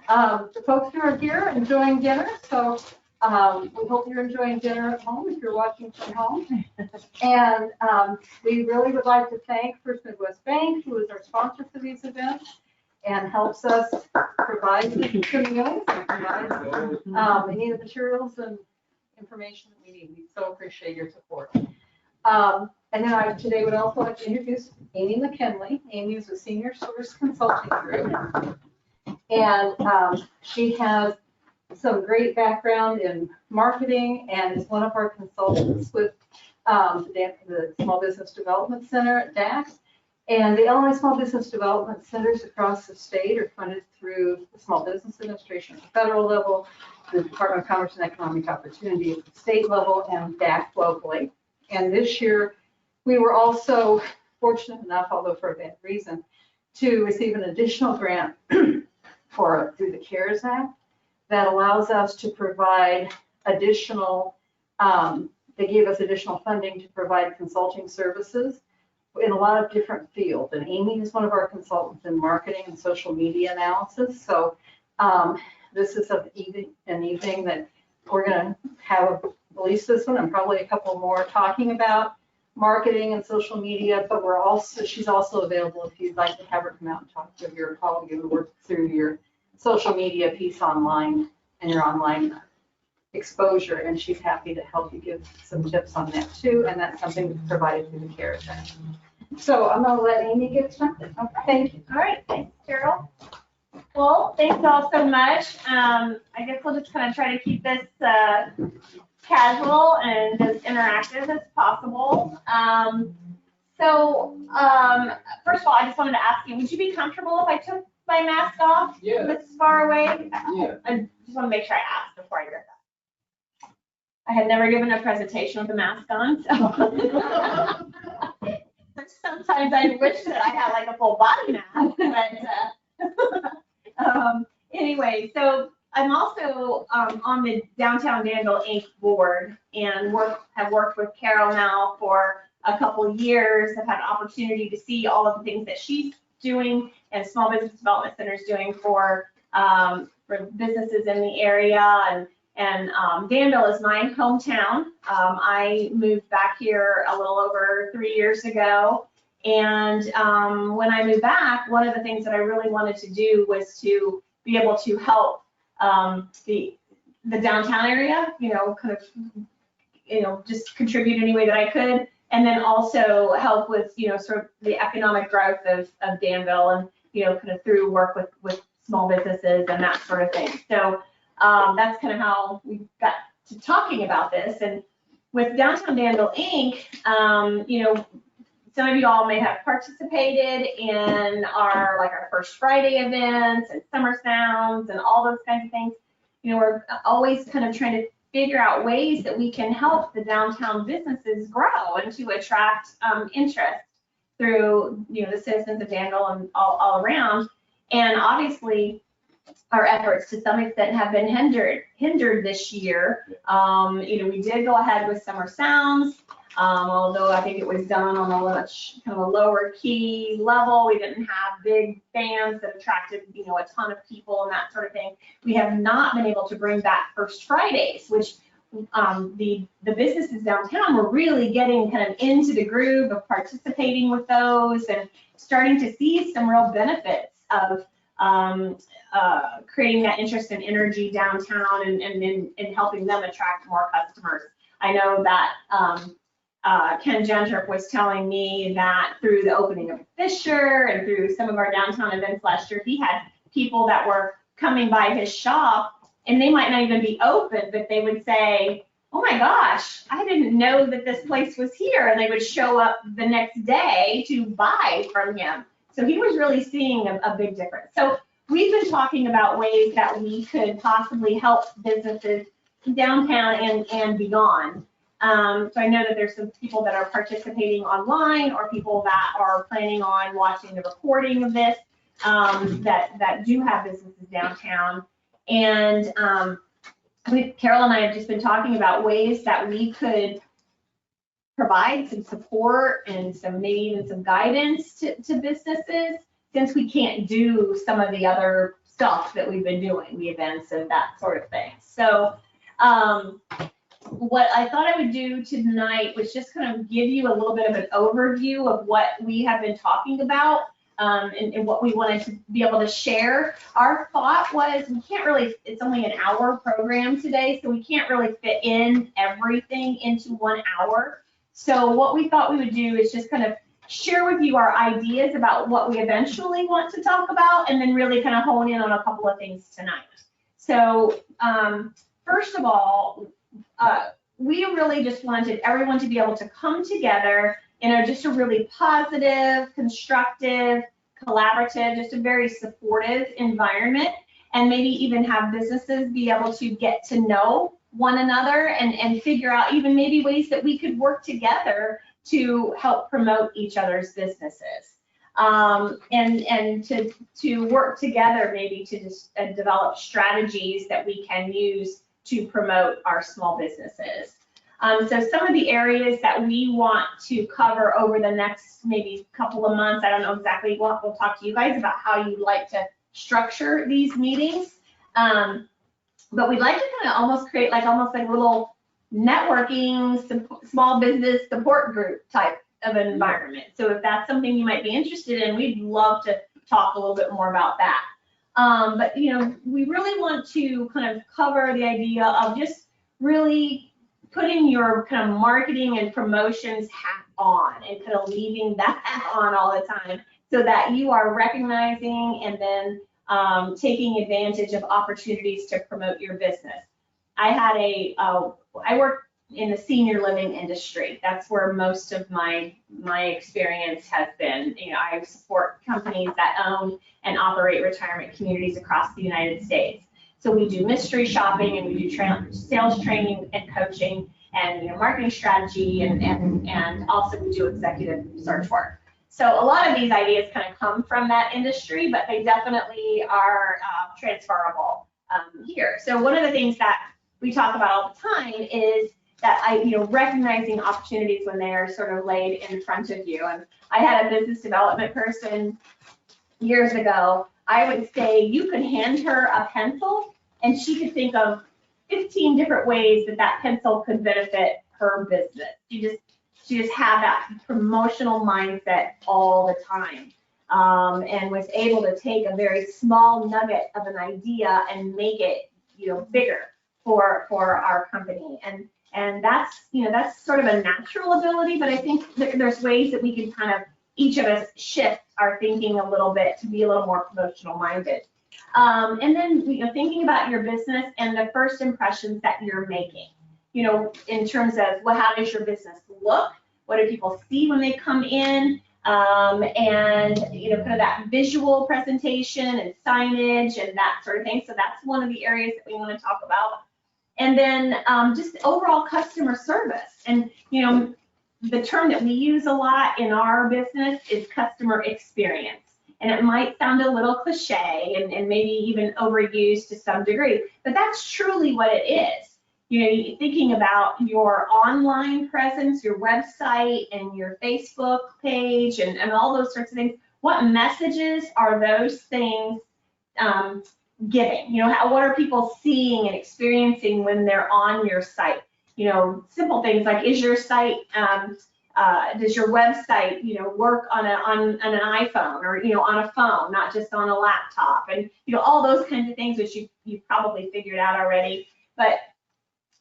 the folks who are here enjoying dinner. So we hope you're enjoying dinner at home if you're watching from home. And we really would like to thank First Midwest Bank, who is our sponsor for these events and helps us provide the meals and provide any of the materials and information that we need. We so appreciate your support. And then I today would also like to introduce Amy McKinley. Amy is a senior source consulting group. And she has some great background in marketing and is one of our consultants with the Small Business Development Center at DAX. And the Illinois Small Business Development Centers across the state are funded through the Small Business Administration at the federal level, the Department of Commerce and Economic Opportunity at the state level, and DAC locally. And this year, we were also fortunate enough, although for a bad reason, to receive an additional grant through the CARES Act that allows us to provide additional, they gave us additional funding to provide consulting services in a lot of different fields. And Amy is one of our consultants in marketing and social media analysis. So this is an evening that we're going to have at least this one and probably a couple more talking about marketing and social media, but she's also available if you'd like to have her come out and talk to your colleague and work through your social media piece online and your online exposure, and she's happy to help you give some tips on that too, and that's something that's provided through the CARES Act. So I'm going to let Amy get started. Okay. Thank you. All right, thanks, Carol. Well, thanks all so much. I guess we'll just kind of try to keep this casual and as interactive as possible. First of all, I just wanted to ask you, would you be comfortable if I took my mask off? Yeah. This far away? Yeah. I just want to make sure I asked before I did that. I had never given a presentation with a mask on, so. Sometimes I wish that I had like a full body mask, but anyway, so I'm also on the Downtown Danville Inc. board and have worked with Carol now for a couple years. I've had an opportunity to see all of the things that she's doing and Small Business Development Center is doing for businesses in the area. And Danville is my hometown. I moved back here a little over 3 years ago. And when I moved back, one of the things that I really wanted to do was to be able to help the downtown area, just contribute any way that I could, and then also help with, sort of the economic growth of Danville and, kind of through work with small businesses and that sort of thing. So that's kind of how we got to talking about this. And with Downtown Danville Inc., some of you all may have participated in our First Friday events and Summer Sounds and all those kinds of things. We're always kind of trying to figure out ways that we can help the downtown businesses grow and to attract interest through, the citizens of Danville and all around. And obviously, our efforts to some extent have been hindered this year. We did go ahead with Summer Sounds. Although I think it was done on a much kind of a lower key level. We didn't have big bands that attracted, a ton of people and that sort of thing. We have not been able to bring back First Fridays, which the businesses downtown were really getting kind of into the groove of participating with those and starting to see some real benefits of creating that interest and energy downtown and helping them attract more customers. I know that Ken Gentrup was telling me that through the opening of Fisher and through some of our downtown events last year, he had people that were coming by his shop and they might not even be open, but they would say, oh my gosh, I didn't know that this place was here. And they would show up the next day to buy from him. So he was really seeing a big difference. So we've been talking about ways that we could possibly help businesses downtown and beyond. So I know that there's some people that are participating online or people that are planning on watching the recording of this that do have businesses downtown. And Carol and I have just been talking about ways that we could provide some support and maybe even some guidance to businesses, since we can't do some of the other stuff that we've been doing, the events and that sort of thing. So what I thought I would do tonight was just kind of give you a little bit of an overview of what we have been talking about and what we wanted to be able to share. Our thought was we can't really, it's only an hour program today, so we can't really fit in everything into 1 hour. So what we thought we would do is just kind of share with you our ideas about what we eventually want to talk about, and then really kind of hone in on a couple of things tonight. So first of all, we really just wanted everyone to be able to come together in just a really positive, constructive, collaborative, just a very supportive environment, and maybe even have businesses be able to get to know one another and figure out even maybe ways that we could work together to help promote each other's businesses. And to work together maybe to just develop strategies that we can use to promote our small businesses. So some of the areas that we want to cover over the next maybe couple of months, I don't know exactly what, we'll talk to you guys about how you'd like to structure these meetings. But we'd like to kind of almost create almost like a little networking, small business support group type of environment. So if that's something you might be interested in, we'd love to talk a little bit more about that. But we really want to kind of cover the idea of just really putting your kind of marketing and promotions hat on and kind of leaving that hat on all the time so that you are recognizing and then taking advantage of opportunities to promote your business. I work in the senior living industry. That's where most of my experience has been. I support companies that own and operate retirement communities across the United States. So we do mystery shopping, and we do sales training and coaching and marketing strategy, and also we do executive search work. So a lot of these ideas kind of come from that industry, but they definitely are transferable here. So one of the things that we talk about all the time is that recognizing opportunities when they are sort of laid in front of you. And I had a business development person years ago. I would say you could hand her a pencil and she could think of 15 different ways that pencil could benefit her business. She just had that promotional mindset all the time, and was able to take a very small nugget of an idea and make it bigger for our company. And that's sort of a natural ability, but I think there's ways that we can kind of each of us shift our thinking a little bit to be a little more promotional minded. And then thinking about your business and the first impressions that you're making. In terms of how does your business look? What do people see when they come in? And kind of that visual presentation and signage and that sort of thing. So that's one of the areas that we want to talk about. And then just overall customer service. And the term that we use a lot in our business is customer experience. And it might sound a little cliche and maybe even overused to some degree, but that's truly what it is. Thinking about your online presence, your website and your Facebook page and all those sorts of things. What messages are those things giving? What are people seeing and experiencing when they're on your site? Simple things like, is your site, does your website, work on an iPhone or, on a phone, not just on a laptop? And, all those kinds of things, which you've probably figured out already. But,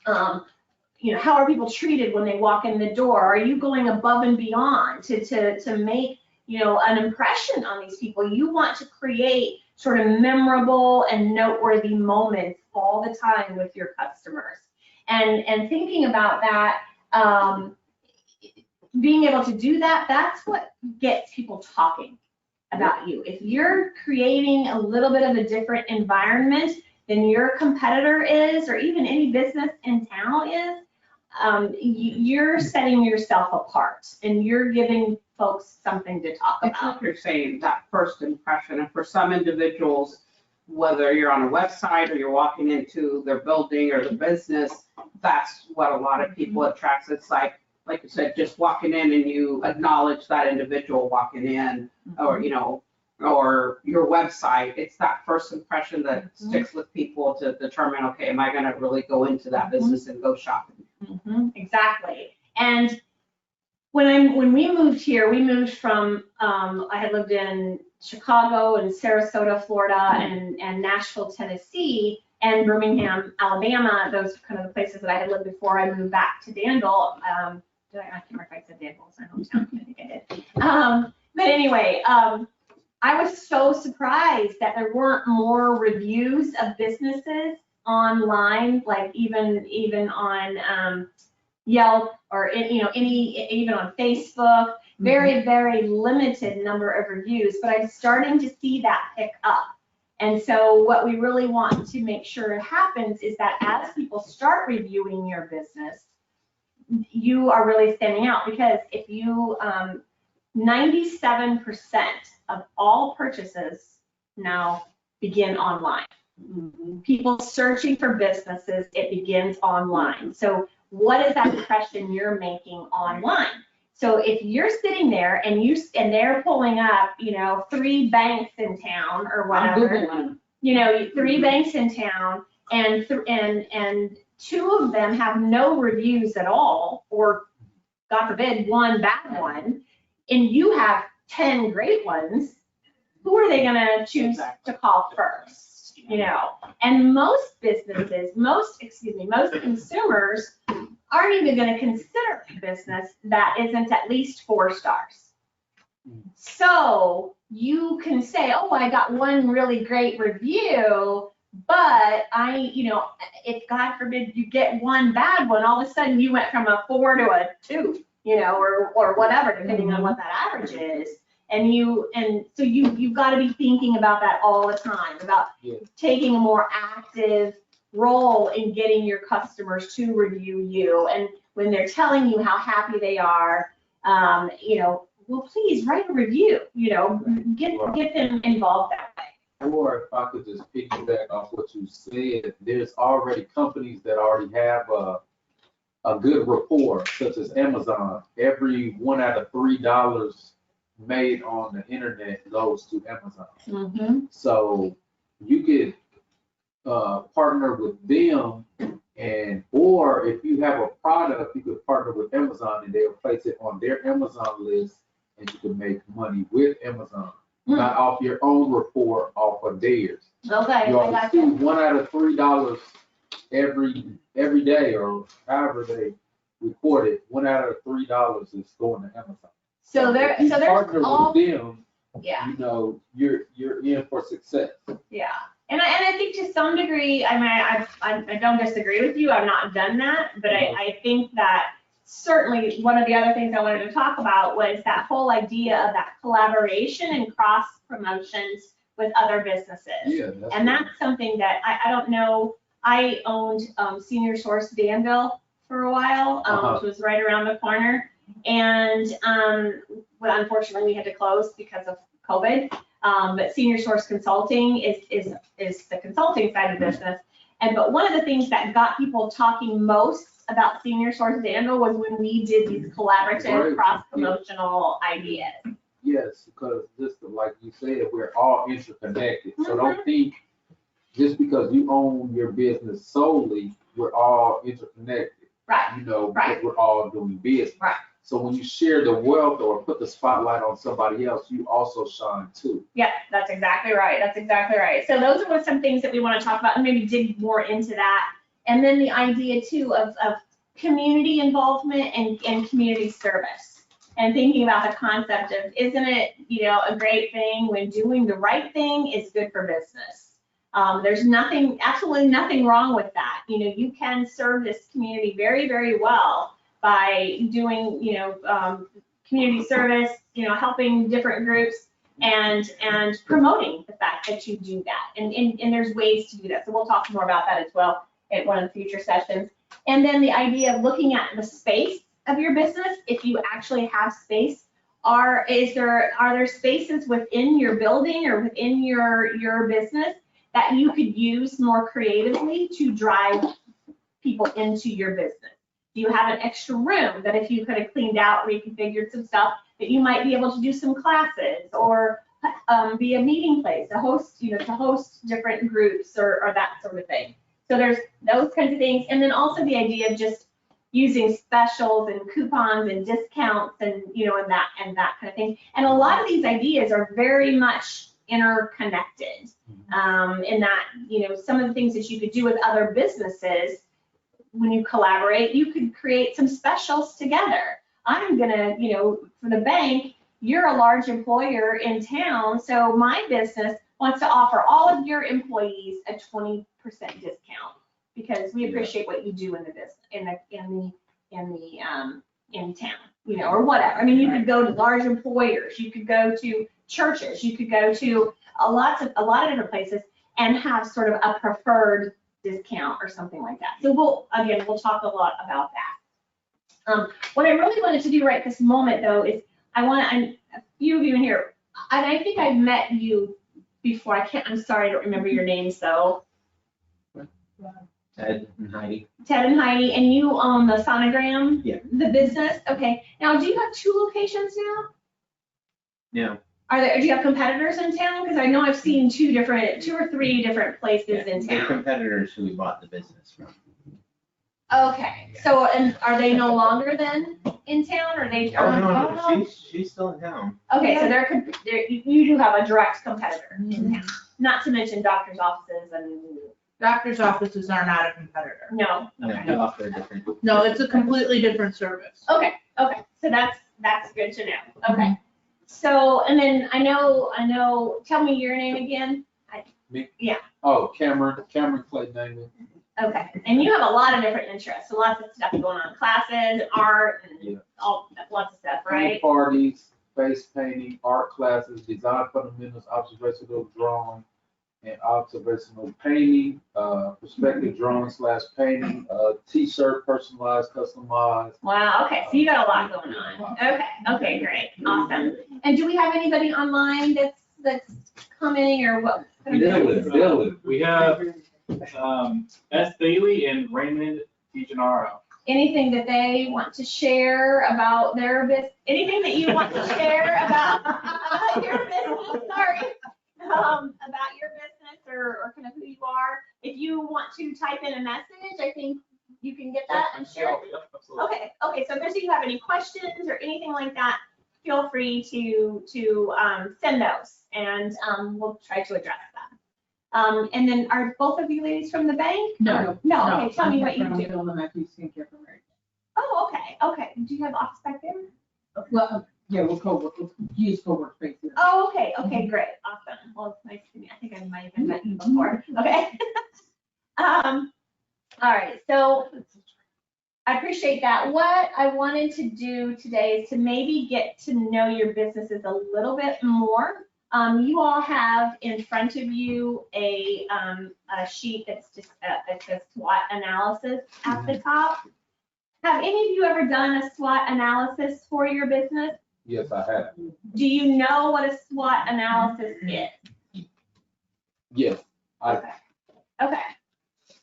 how are people treated when they walk in the door? Are you going above and beyond to make, an impression on these people? You want to create sort of memorable and noteworthy moments all the time with your customers. And thinking about that, being able to do that, that's what gets people talking about you. If you're creating a little bit of a different environment than your competitor is, or even any business in town is, you're setting yourself apart and you're giving folks something to talk about. It's like you're saying, that first impression. And for some individuals, whether you're on a website or you're walking into their building or the business, that's what a lot of people attracts. It's like you said, just walking in and you acknowledge that individual walking in, or or your website, it's that first impression that sticks with people to determine, okay, am I gonna really go into that business and go shopping? Exactly. And when we moved here, we moved from, I had lived in Chicago and Sarasota, Florida, and Nashville, Tennessee, and Birmingham, Alabama. Those are kind of the places that I had lived before I moved back to Danville. I can't remember if I said Danville was my hometown. I think I did. But anyway, I was so surprised that there weren't more reviews of businesses online, like even on Yelp or even on Facebook. Very, very limited number of reviews, but I'm starting to see that pick up. And so what we really want to make sure happens is that as people start reviewing your business, you are really standing out, because if you 97% of all purchases now begin online. People searching for businesses, it begins online. So what is that impression you're making online? So if you're sitting there and they're pulling up, 3 banks in town or whatever, 3 banks in town, and 2 of them have no reviews at all, or God forbid, 1 bad one, and you have 10 great ones, who are they gonna choose to call first? And most businesses, most consumers aren't even gonna consider a business that isn't at least 4 stars. So you can say, oh, I got 1 really great review, but if God forbid you get 1 bad one, all of a sudden you went from a 4 to a 2, or whatever, depending on what that average is. And so you've got to be thinking about that all the time, about taking a more active role in getting your customers to review you. And when they're telling you how happy they are, well, please write a review, get them involved that way. Or if I could just piggyback off what you said, there's already companies that already have a good rapport, such as Amazon. Every $1 out of $3 made on the internet goes to Amazon. So you could partner with them, or if you have a product, you could partner with Amazon and they'll place it on their Amazon list, and you can make money with Amazon. Not off your own report, off of theirs. Okay. You always see $1 out of $3 every day, or however they report it. $1 out of $3 is going to Amazon. So there's partner all, with them. Yeah. You're in for success. Yeah. And I think to some degree, I don't disagree with you. I've not done that, but I think that certainly one of the other things I wanted to talk about was that whole idea of that collaboration and cross promotions with other businesses. Yeah, and that's something that I don't know. I owned Senior Source Danville for a while, which was right around the corner. And well, unfortunately, we had to close because of COVID. But Senior Source Consulting is the consulting side of the business. But one of the things that got people talking most about Senior Source Danville was when we did these collaborative cross-promotional ideas. Yes, because just like you said, we're all interconnected. So don't think just because you own your business solely, we're all interconnected. Right. Because we're all doing business. Right. So when you share the wealth or put the spotlight on somebody else, you also shine too. Yeah, that's exactly right. That's exactly right. So those are some things that we want to talk about and maybe dig more into that. And then the idea too of community involvement and community service, and thinking about the concept of, isn't it, a great thing when doing the right thing is good for business? There's absolutely nothing wrong with that. You can serve this community very, very well by doing, community service, helping different groups and promoting the fact that you do that. And there's ways to do that. So we'll talk more about that as well at one of the future sessions. And then the idea of looking at the space of your business, if you actually have space, are there spaces within your building or within your business that you could use more creatively to drive people into your business? Do you have an extra room that if you could have cleaned out, reconfigured some stuff, that you might be able to do some classes or be a meeting place, to host different groups or that sort of thing. So there's those kinds of things. And then also the idea of just using specials and coupons and discounts and, and that kind of thing. And a lot of these ideas are very much interconnected, in that, some of the things that you could do with other businesses, when you collaborate, you could create some specials together. I'm gonna, for the bank, you're a large employer in town, so my business wants to offer all of your employees a 20% discount because we appreciate what you do in the business, in town, or whatever. I mean, you could go to large employers, you could go to churches, you could go to a lot of different places and have sort of a preferred discount or something like that. So we'll talk a lot about that. What I really wanted to do right this moment though is a few of you in here, and I think I've met you before. I'm sorry, I don't remember your names though. Ted and Heidi. Ted and Heidi, and you own the Sonogram? Yeah. The business? Okay. Now, do you have 2 locations now? Yeah. Do you have competitors in town? Because I know I've seen 2 or 3 different places in They're town. competitors who we bought the business from. Okay. So, and are they no longer then in town, or they? Oh, no, she's still in town. Okay, so you do have a direct competitor in town. Not to mention doctors' offices and. Doctor's offices are not a competitor. No. No, they offer a different. No, it's a completely different service. Okay. So that's good to know. Okay. So, and then I know, tell me your name again. Me? Yeah. Oh, Cameron Clay Damon. Okay. And you have a lot of different interests, so lots of stuff going on, classes, art, and lots of stuff, right? Parties, face painting, art classes, design fundamentals, observational drawing, and observational painting, perspective drawing / painting, t-shirt, personalized, customized. Wow, okay, so you got a lot going on. Okay, great, awesome. And do we have anybody online that's commenting or what? We have S. Bailey and Raymond DiGennaro. Anything that they want to share about their business? Anything that you want to share about your business? Sorry. About your business or kind of who you are. If you want to type in a message, I think you can get that and share it. Okay, so if you have any questions or anything like that, feel free to send those and we'll try to address that. And then are both of you ladies from the bank? No. Okay, tell me what you do. Oh, okay. Do you have office back there? Well, yeah, we'll use co-work spaces. Oh, okay, great, awesome. Well, it's nice to meet you. I think I might have met you before. Okay. All right, so I appreciate that. What I wanted to do today is to maybe get to know your businesses a little bit more. You all have in front of you a sheet that's just that says SWOT analysis at the top. Have any of you ever done a SWOT analysis for your business? Yes, I have. Do you know what a SWOT analysis is? Yes. Okay.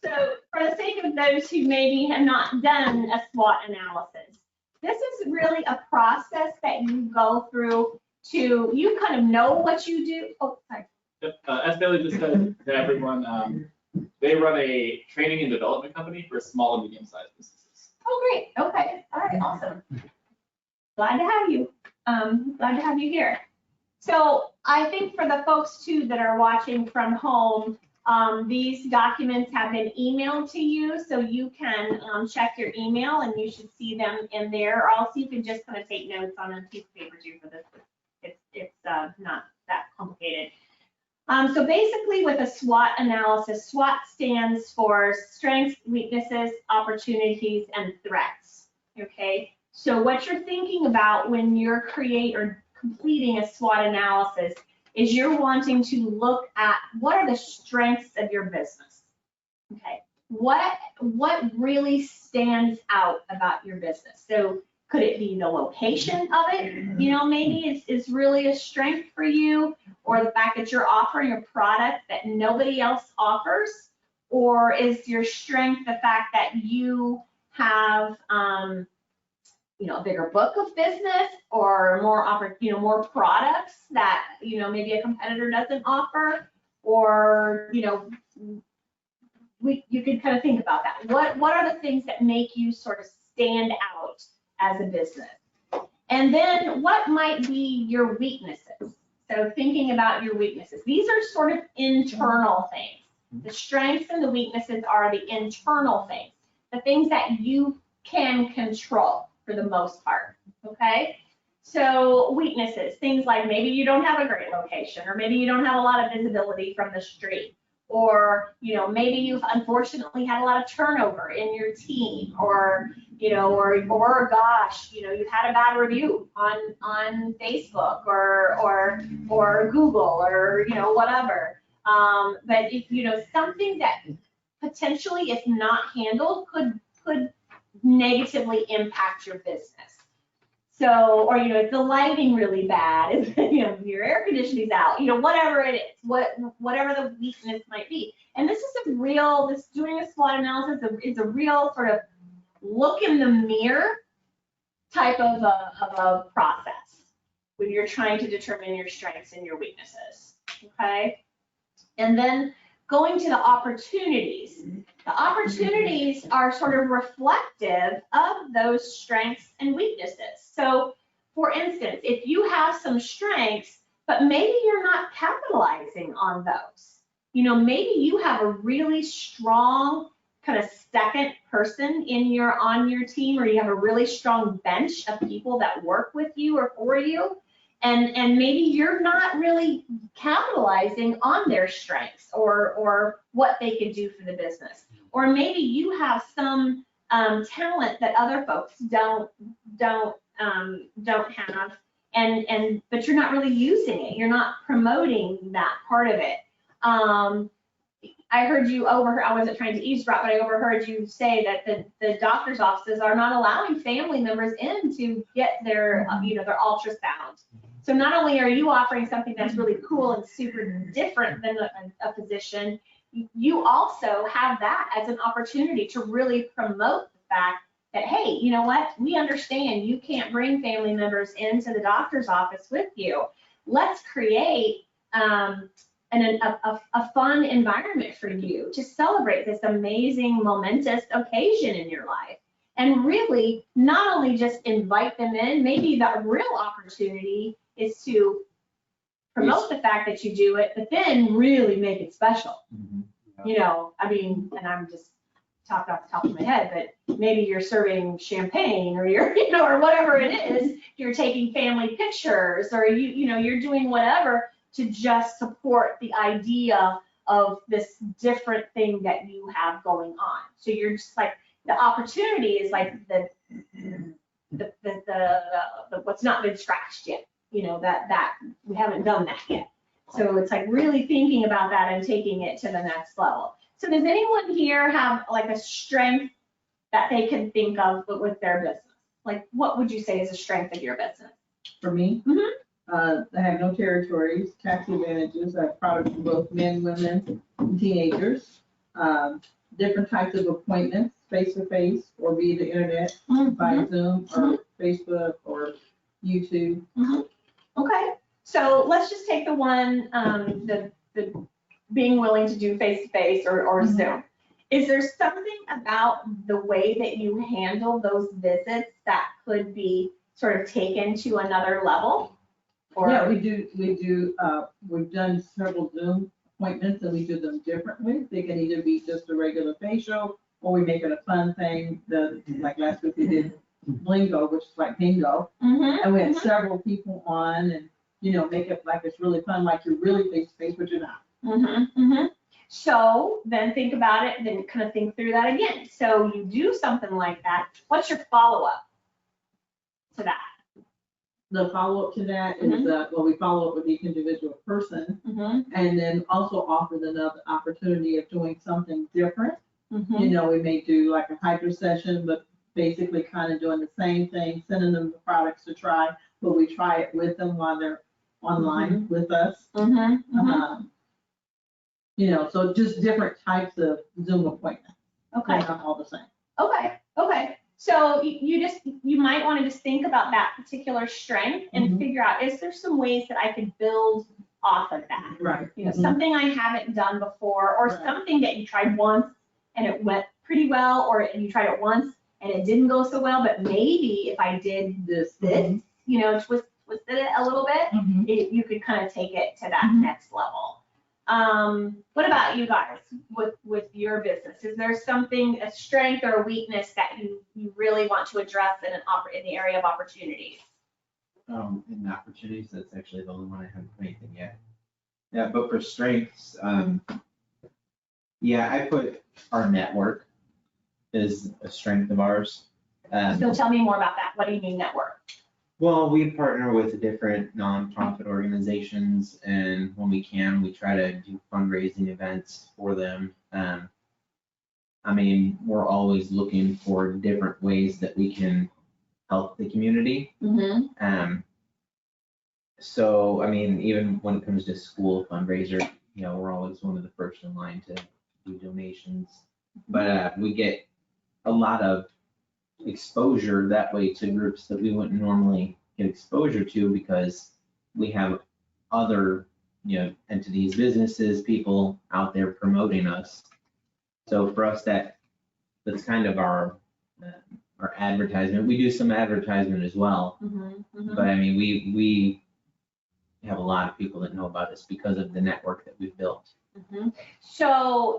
So for the sake of those who maybe have not done a SWOT analysis, this is really a process that you go through you kind of know what you do. Oh, sorry. S. Bailey just said to everyone, they run a training and development company for small and medium-sized businesses. Oh, great. Okay. All right. Awesome. Glad to have you. Glad to have you here. So I think for the folks too that are watching from home, these documents have been emailed to you, so you can check your email and you should see them in there. Or else you can just kind of take notes on a piece of paper too for this. It's not that complicated. So basically with a SWOT analysis, SWOT stands for strengths, weaknesses, opportunities, and threats. Okay. So what you're thinking about when you're completing a SWOT analysis is you're wanting to look at what are the strengths of your business. Okay, what really stands out about your business? So could it be the location of it? Maybe it's really a strength for you, or the fact that you're offering a product that nobody else offers, or is your strength the fact that you have a bigger book of business or more products that, maybe a competitor doesn't offer, or, you could kind of think about that. What are the things that make you sort of stand out as a business? And then what might be your weaknesses? So thinking about your weaknesses. These are sort of internal things. The strengths and the weaknesses are the internal things, the things that you can control for the most part, okay? So weaknesses, things like maybe you don't have a great location, or maybe you don't have a lot of visibility from the street, or, maybe you've unfortunately had a lot of turnover in your team, or, or gosh, you've had a bad review on Facebook or Google, or, whatever. But if, something that potentially, if not handled, could negatively impact your business. So, or, if the lighting really bad, if, your air conditioning's out, whatever it is, whatever the weakness might be. And this is doing a SWOT analysis is a real sort of look in the mirror type of a process when you're trying to determine your strengths and your weaknesses, okay? And then going to the opportunities. The opportunities are sort of reflective of those strengths and weaknesses. So, for instance, if you have some strengths, but maybe you're not capitalizing on those, maybe you have a really strong kind of second person on your team, or you have a really strong bench of people that work with you or for you, and maybe you're not really capitalizing on their strengths or what they could do for the business. Or maybe you have some talent that other folks don't have, but you're not really using it. You're not promoting that part of it. I heard you I wasn't trying to eavesdrop, but I overheard you say that the doctor's offices are not allowing family members in to get their their ultrasound. So not only are you offering something that's really cool and super different than a physician, you also have that as an opportunity to really promote the fact that, hey, you know what? We understand you can't bring family members into the doctor's office with you. Let's create a fun environment for you to celebrate this amazing, momentous occasion in your life. And really, not only just invite them in, maybe the real opportunity is to promote the fact that you do it, but then really make it special. And I'm just talking off the top of my head, but maybe you're serving champagne, or you're, or whatever it is, you're taking family pictures, or you're doing whatever to just support the idea of this different thing that you have going on. So you're just like, the opportunity is like the what's not been scratched yet, that we haven't done that yet. So it's like really thinking about that and taking it to the next level. So does anyone here have like a strength that they can think of with their business? Like, what would you say is a strength of your business? For me, I have no territories, tax advantages. I have products for both men, women, and teenagers. Different types of appointments, face-to-face, or via the internet, by Zoom or Facebook or YouTube. Okay, so let's just take the one, the being willing to do face-to-face or Zoom. Is there something about the way that you handle those visits that could be sort of taken to another level? Or? Yeah, we do. We've done several Zoom appointments, and we do them differently. They can either be just a regular facial, or we make it a fun thing. Like last week we did Blingo, which is like bingo, and we had several people on, and make it like it's really fun, like you're really face to face, but you're not. So then think about it, then kind of think through that again. So you do something like that. What's your follow-up to that? The follow-up to that is we follow up with each individual person, and then also offer another opportunity of doing something different. We may do like a hydro session, but basically kind of doing the same thing, sending them the products to try, but we try it with them while they're online with us. So just different types of Zoom appointments. Okay. They're not all the same. Okay. So you might want to just think about that particular strength and Mhm. figure out, is there some ways that I could build off of that? Right. You know, something I haven't done before, or Right. something that you tried once and it went pretty well, or you tried it once and it didn't go so well, but maybe if I did This. you know, twisted it a little bit, Mhm. you could kind of take it to that Mhm. next level. What about you guys with your business? Is there something, a strength or a weakness that you really want to address in the area of opportunities? In opportunities, that's actually the only one I haven't put anything yet. Yeah, but for strengths, yeah, I put our network is a strength of ours. So tell me more about that. What do you mean network? Well, we partner with different nonprofit organizations, and when we can, we try to do fundraising events for them. I mean, we're always looking for different ways that we can help the community. Mm-hmm. So, I mean, even when it comes to school fundraiser, you know, we're always one of the first in line to do donations. But we get a lot of exposure that way to groups that we wouldn't normally get exposure to because we have other, you know, entities, businesses, people out there promoting us. So for us, that's kind of our advertisement. We do some advertisement as well, but I mean, we have a lot of people that know about us because of the network that we've built. So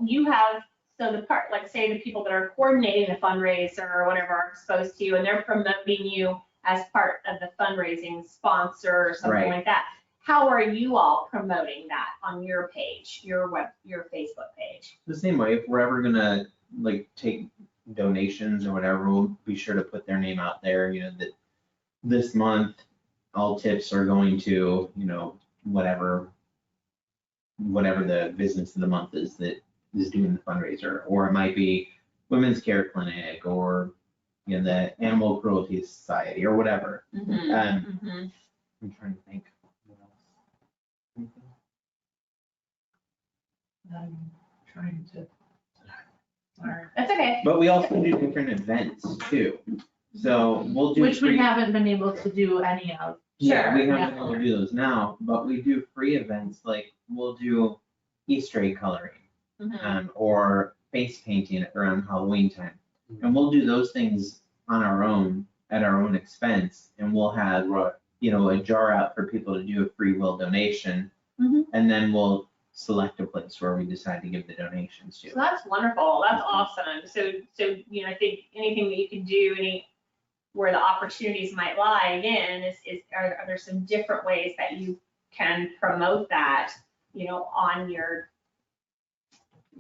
the part, like say the people that are coordinating the fundraiser or whatever are exposed to you and they're promoting you as part of the fundraising sponsor or something Right. like that. How are you all promoting that on your page, your Facebook page? The same way, if we're ever gonna like take donations or whatever, we'll be sure to put their name out there, you know, that this month, all tips are going to, you know, whatever the business of the month is that is doing the fundraiser, or it might be Women's Care Clinic, or, you know, the Animal Cruelty Society, or whatever. I'm trying to think. What else? I'm trying to. That's okay. But we also do different events too. So we'll do. Which we free- haven't been able to do any of. Yeah, we Sure, haven't been able to do those now, but we do free events, like we'll do Easter egg coloring, or face painting around Halloween time. And we'll do those things on our own, at our own expense, and we'll have, you know, a jar out for people to do a free will donation. And then we'll select a place where we decide to give the donations to. So that's wonderful. That's awesome. So, you know, I think anything that you can do, where the opportunities might lie, again, are there some different ways that you can promote that, you know, on your,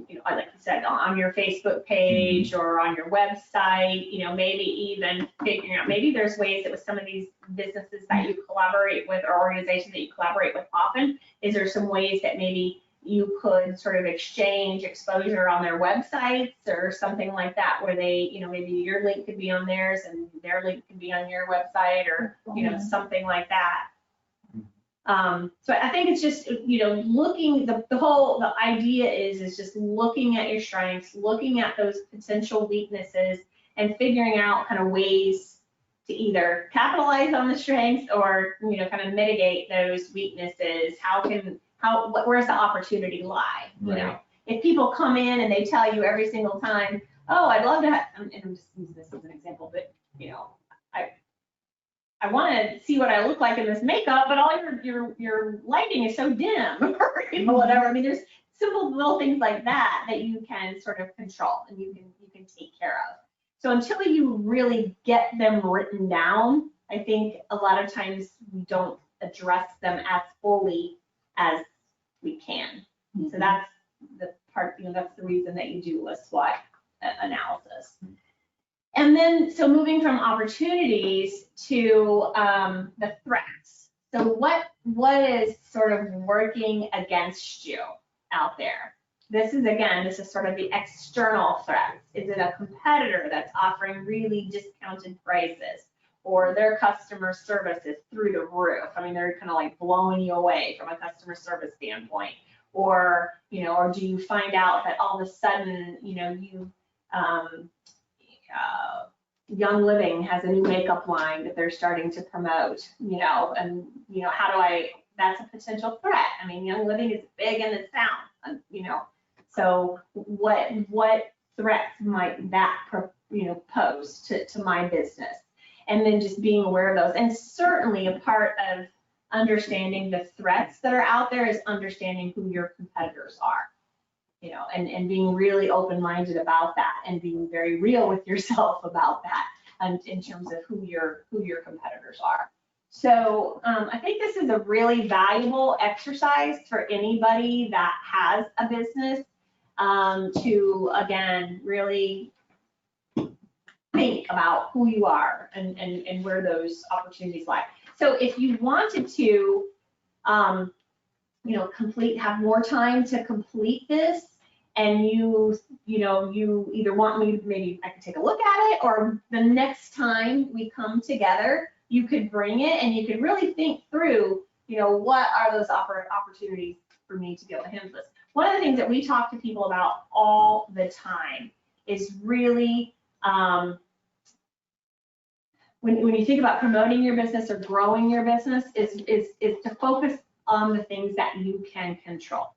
you know, like you said, on your Facebook page or on your website, you know, maybe even figuring out, maybe there's ways that with some of these businesses that you collaborate with or organizations that you collaborate with often, is there some ways that maybe you could sort of exchange exposure on their websites or something like that, where they, you know, maybe your link could be on theirs and their link could be on your website, or, you know, something like that. So I think it's just, you know, looking, the idea is just looking at your strengths, looking at those potential weaknesses and figuring out kind of ways to either capitalize on the strengths or, you know, kind of mitigate those weaknesses. Where's the opportunity lie? You know, Right. if people come in and they tell you every single time, oh, I'd love to have, and I'm just using this as an example, but, you know, I want to see what I look like in this makeup, but all your lighting is so dim, or, you know, whatever. I mean, there's simple little things like that you can sort of control and you can take care of. So until you really get them written down, I think a lot of times we don't address them as fully as we can. So that's the part, you know, that's the reason that you do a SWOT analysis. And then, so moving from opportunities to the threats. So what is sort of working against you out there? This is sort of the external threats. Is it a competitor that's offering really discounted prices, or their customer service is through the roof? I mean, they're kind of like blowing you away from a customer service standpoint. Or, you know, or do you find out that all of a sudden, you know, Young Living has a new makeup line that they're starting to promote, and, how do that's a potential threat. I mean, Young Living is big in this town, so what threats might that, pose to my business? And then just being aware of those. And certainly a part of understanding the threats that are out there is understanding who your competitors are, and being really open-minded about that and being very real with yourself about that, and in terms of who your competitors are. So I think this is a really valuable exercise for anybody that has a business, to, again, really think about who you are and where those opportunities lie. So if you wanted to, have more time to complete this, and you either want me, maybe I could take a look at it, or the next time we come together, you could bring it and you could really think through, what are those opportunities for me to be able to handle this. One of the things that we talk to people about all the time is really, when you think about promoting your business or growing your business, is to focus on the things that you can control.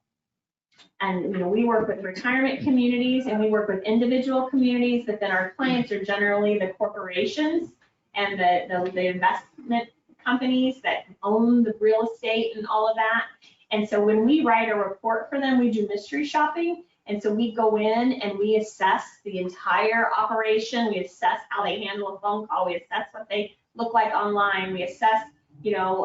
And we work with retirement communities and we work with individual communities, but then our clients are generally the corporations and the investment companies that own the real estate and all of that. And so when we write a report for them, we do mystery shopping. And so we go in and we assess the entire operation. We assess how they handle a phone call. We assess what they look like online. We assess,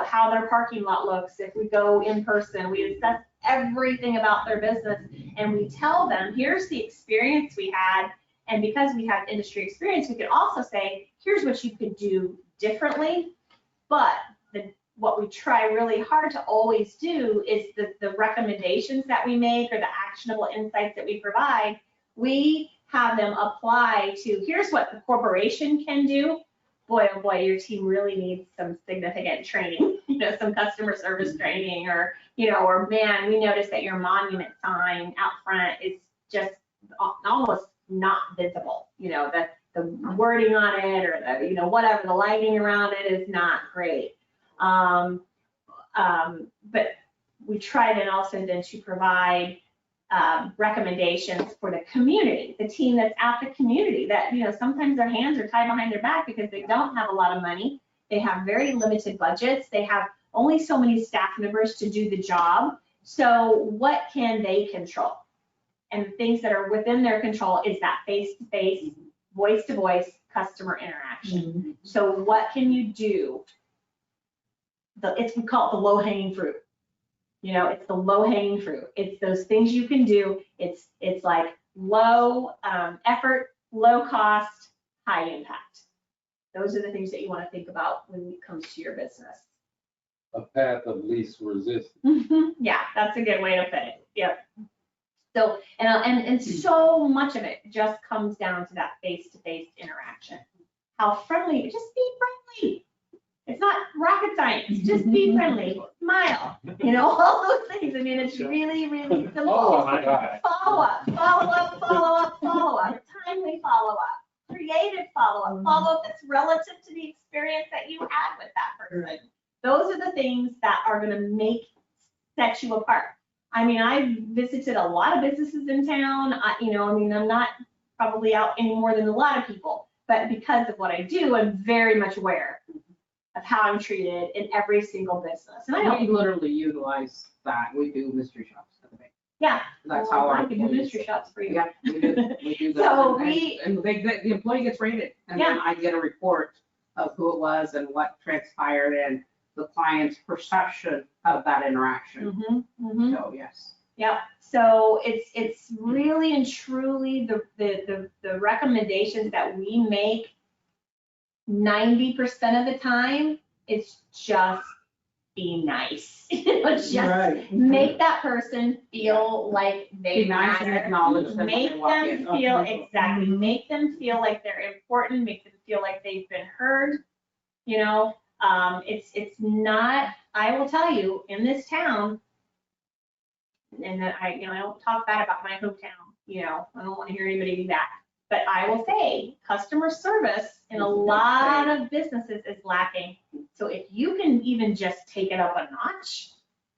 how their parking lot looks. If we go in person, we assess everything about their business. And we tell them, here's the experience we had. And because we have industry experience, we can also say, here's what you could do differently. But what we try really hard to always do is the recommendations that we make or the actionable insights that we provide, we have them apply to, here's what the corporation can do. Boy, oh boy, your team really needs some significant training, some customer service training, or man, we noticed that your monument sign out front is just almost not visible. The wording on it, or the, whatever, the lighting around it is not great. But we try then also to provide recommendations for the community, the team that's at the community, that sometimes their hands are tied behind their back because they don't have a lot of money, they have very limited budgets, they have only so many staff members to do the job. So what can they control? And things that are within their control is that face-to-face, voice-to-voice customer interaction. Mm-hmm. So what can you do? We call it the low-hanging fruit. It's the low-hanging fruit. It's those things you can do. It's like low effort, low cost, high impact. Those are the things that you want to think about when it comes to your business. A path of least resistance. Yeah, that's a good way to put it. Yep. So, and so much of it just comes down to that face-to-face interaction. How friendly, just be friendly. It's not rocket science, just be friendly, smile, all those things. I mean, it's really, really simple. Oh my God. Follow up, timely follow up, creative follow up that's relative to the experience that you had with that person. Those are the things that are gonna set you apart. I mean, I've visited a lot of businesses in town. I'm not probably out any more than a lot of people, but because of what I do, I'm very much aware of how I'm treated in every single business. And We literally utilize that. We do mystery shops. Yeah. That's how I can do mystery shops for you. Yeah, we do that. So and the employee gets rated, and then I get a report of who it was and what transpired and the client's perception of that interaction. Mm-hmm, mm-hmm. So yes. Yep. So it's really and truly the recommendations that we make 90% of the time, it's just be nice. Just Right. make that person feel like they Be nice and matter. acknowledge them. Make them feel, exactly, make them feel like they're important, make them feel like they've been heard. It's not, I will tell you, in this town, and I don't talk bad about my hometown, I don't want to hear anybody do that. But I will say, customer service in a lot of businesses is lacking. So if you can even just take it up a notch,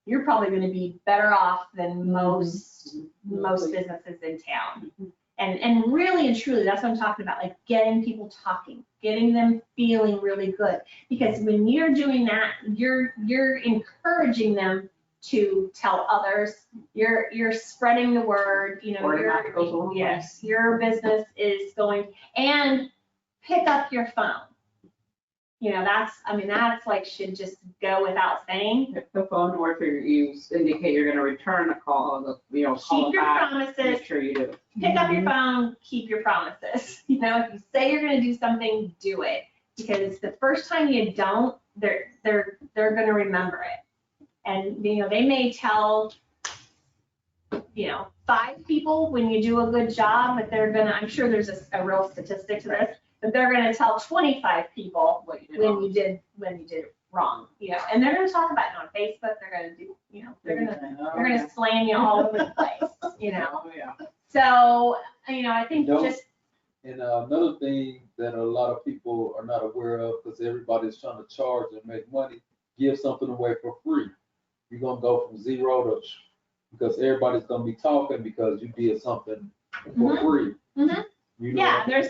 you're probably gonna be better off than most businesses in town. And really and truly, that's what I'm talking about, like getting people talking, getting them feeling really good. Because when you're doing that, you're encouraging them to tell others, you're spreading the word, you know, Word of mouth goes a long way. yes, your business is going, and pick up your phone. You know, that's like, should just go without saying. If the phone works, you indicate you're gonna return a call, you know, call Keep your back. promises, Make sure you do. pick up your phone, keep your promises. You know, if you say you're gonna do something, do it. Because the first time you don't, they're gonna remember it. And, you know, they may tell, you know, 5 people when you do a good job, but they're gonna, I'm sure there's a real statistic to this, but they're gonna tell 25 people What you did when wrong. you did it wrong. You know, and they're gonna talk about it on Facebook, they're gonna do, you know, they're gonna slam you all over the place, you know. Oh, yeah. So, you know, I think Don't- just, And another thing that a lot of people are not aware of, because everybody's trying to charge and make money, give something away for free. You're gonna go from 0 to, because everybody's gonna be talking because you did something for free. Mhm. You know, yeah, there's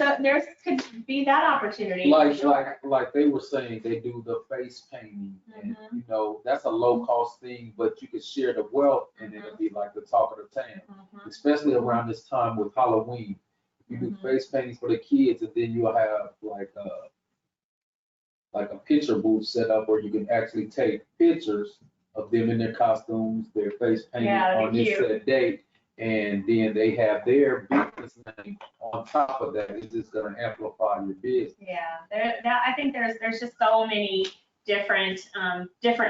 could be that opportunity. for sure. like they were saying, they do the face painting, and Mm-hmm. you know, that's a low cost thing, but you could share the wealth, and it'll be like the talk of the town, Mhm. especially around this time with Halloween. You do Mhm. face paintings for the kids, and then you'll have like a picture booth set up where you can actually take pictures of them in their costumes, their face painting Yeah, that'd on be this cute. set date, and then they have their business name on top of that. It's just gonna amplify your business. Yeah, I think there's just so many different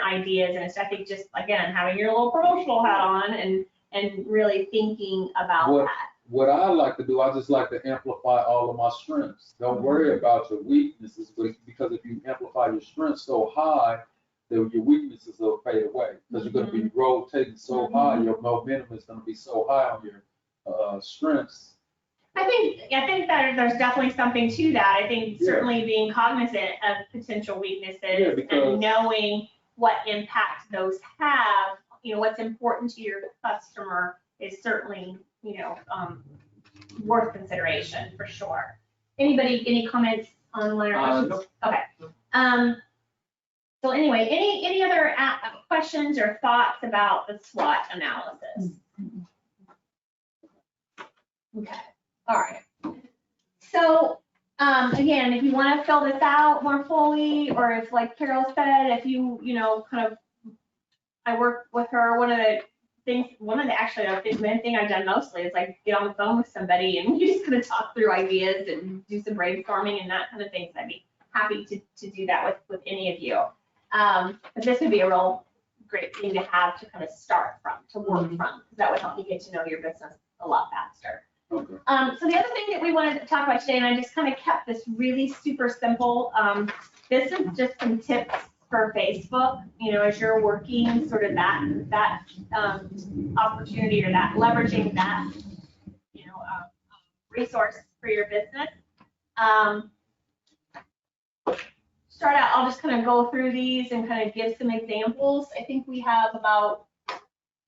ideas, and it's, I think, just again having your little promotional hat on and really thinking about What- that. What I like to do, I just like to amplify all of my strengths. Don't worry about your weaknesses, because if you amplify your strengths so high, then your weaknesses will fade away. Because you're gonna be rotating so high, your momentum is gonna be so high on your strengths. I think that there's definitely something to that. I think Yeah. certainly being cognizant of potential weaknesses Yeah, because- and knowing what impact those have, you know, what's important to your customer is certainly, you know, worth consideration for sure. Any comments on Leonard? Nope. Okay. So anyway, any other questions or thoughts about the SWOT analysis? Okay, all right. So, again, if you want to fill this out more fully, or if, like Carol said, if you know, kind of, I work with her, actually, I think the main thing I've done mostly is like get on the phone with somebody and you're just gonna talk through ideas and do some brainstorming and that kind of thing. So I'd be happy to do that with any of you. But this would be a real great thing to have to kind of start from, to work from, because that would help you get to know your business a lot faster. Okay. So the other thing that we wanted to talk about today, and I just kind of kept this really super simple, this is just some tips for Facebook, you know, as you're working sort of that opportunity, or that leveraging that, you know, resource for your business. Start out, I'll just kind of go through these and kind of give some examples. I think we have about,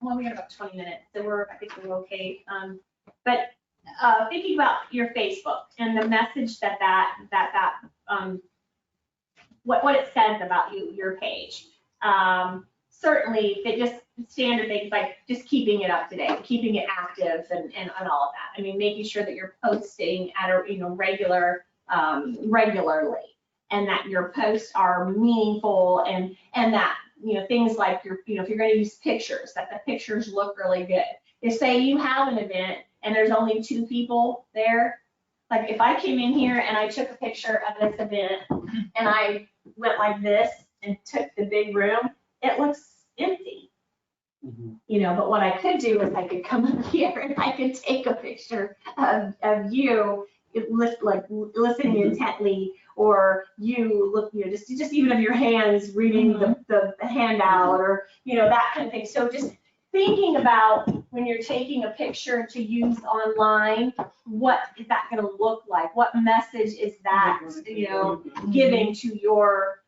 we got about 20 minutes, so I think we're okay. But thinking about your Facebook and the message what it says about your page. Certainly, it just standard things like just keeping it up to date, keeping it active, and all of that. I mean, making sure that you're posting at a regularly, and that your posts are meaningful, and that things like if you're going to use pictures, that the pictures look really good. If say you have an event and there's only 2 people there, like if I came in here and I took a picture of this event and I went like this and took the big room, it looks empty. But what I could do is I could come up here and I could take a picture of you listening intently, or you look, just even of your hands reading the handout, or that kind of thing. So just thinking about when you're taking a picture to use online, what is that going to look like? What message is that, giving to your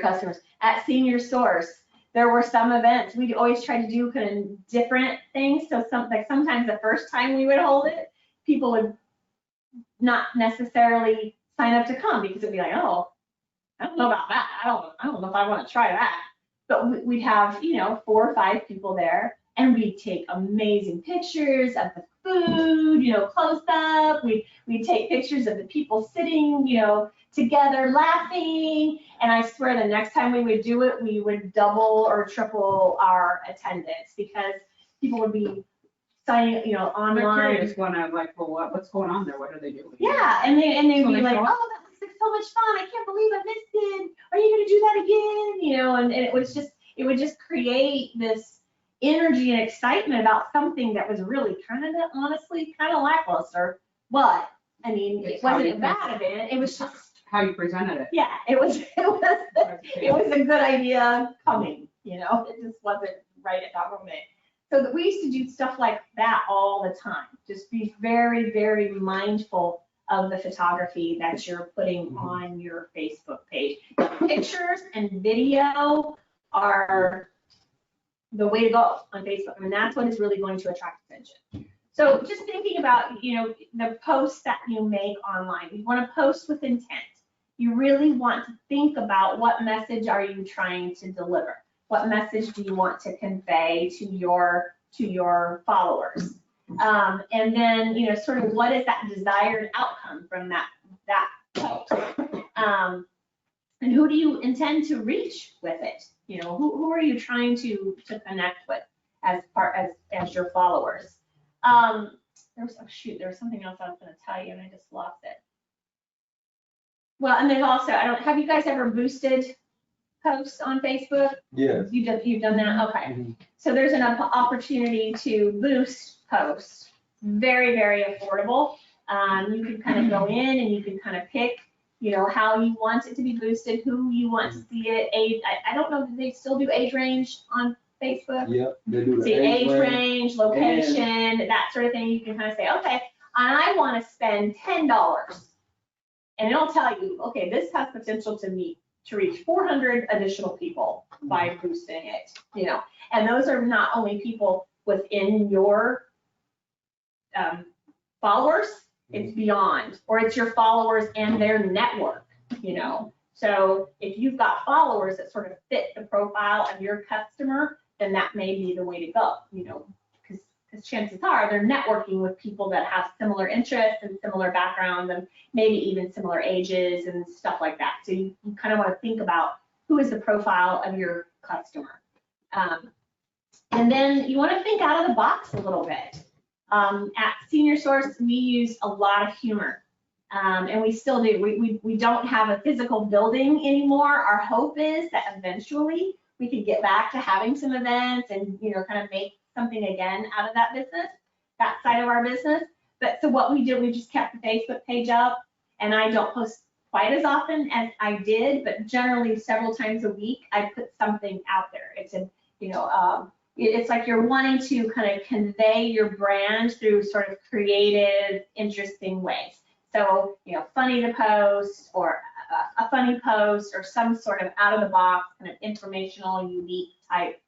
customers? At Senior Source, there were some events. We'd always try to do kind of different things. So sometimes the first time we would hold it, people would not necessarily sign up to come because it'd be like, oh, I don't know about that. I don't know if I want to try that. But we'd have, 4 or 5 people there, and we'd take amazing pictures of the food, close up. We'd take pictures of the people sitting, together laughing. And I swear the next time we would do it, we would double or triple our attendance because people would be signing, They're online. curious when I'm like, well, what's going on there? What are they doing? Yeah, and they'd So be they like, show oh, up? that looks like so much fun. I can't believe I missed it. Are you gonna do that again? And it would just create this energy and excitement about something that was really honestly kind of lackluster. But I mean, it It's how wasn't you a bad event. It was just, How you presented it. yeah, it was a good idea coming. It just wasn't right at that moment. So that we used to do stuff like that all the time. Just be very, very mindful of the photography that you're putting on your Facebook page. Pictures and video are the way to go on Facebook. I mean, that's what is really going to attract attention. So just thinking about, the posts that you make online, you want to post with intent. You really want to think about what message are you trying to deliver? What message do you want to convey to your followers? And then, sort of what is that desired outcome from that post? And who do you intend to reach with it? Who are you trying to connect with as your followers? There was something else I was going to tell you and I just lost it. Well, and there's also, have you guys ever boosted posts on Facebook? Yes. You've done that? Okay. So there's an opportunity to boost posts. Very, very affordable. You can kind of go in and you can kind of pick, how you want it to be boosted, who you want to see it. Age, I don't know, do they still do age range on Facebook? Yep, they do the See, age range, location, that sort of thing. You can kind of say, okay, I want to spend $10. And it'll tell you, okay, this has potential to reach 400 additional people by boosting it, And those are not only people within your followers, it's beyond, or it's your followers and their network, So if you've got followers that sort of fit the profile of your customer, then that may be the way to go, because chances are they're networking with people that have similar interests and similar backgrounds and maybe even similar ages and stuff like that. So you kind of want to think about who is the profile of your customer. And then you want to think out of the box a little bit. At Senior Source, we use a lot of humor, and we still do. We don't have a physical building anymore. Our hope is that eventually we could get back to having some events and, kind of make something again out of that business, that side of our business. But so what we did, we just kept the Facebook page up, and I don't post quite as often as I did, but generally several times a week, I put something out there. It's it's like you're wanting to kind of convey your brand through sort of creative, interesting ways. So, funny to post, or a funny post, or some sort of out of the box, kind of informational, unique type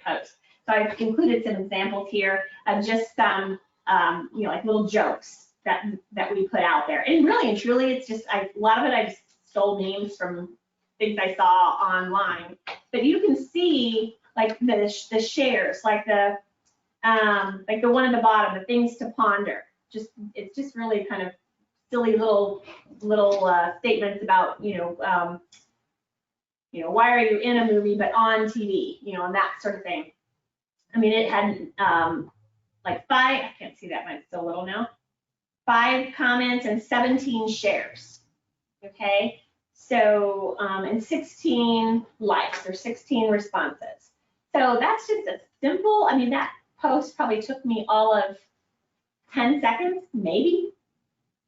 post. So I've included some examples here of just some, like little jokes that we put out there. And really and truly, it's just, a lot of it I just stole names from things I saw online. But you can see like the shares, like the one at the bottom, the things to ponder. It's just really kind of silly little statements about, why are you in a movie but on TV, and that sort of thing. I mean, it had like 5, I can't see that, but it's still little now, 5 comments and 17 shares, okay? So, and 16 likes or 16 responses. So that's just a simple, I mean, that post probably took me all of 10 seconds, maybe,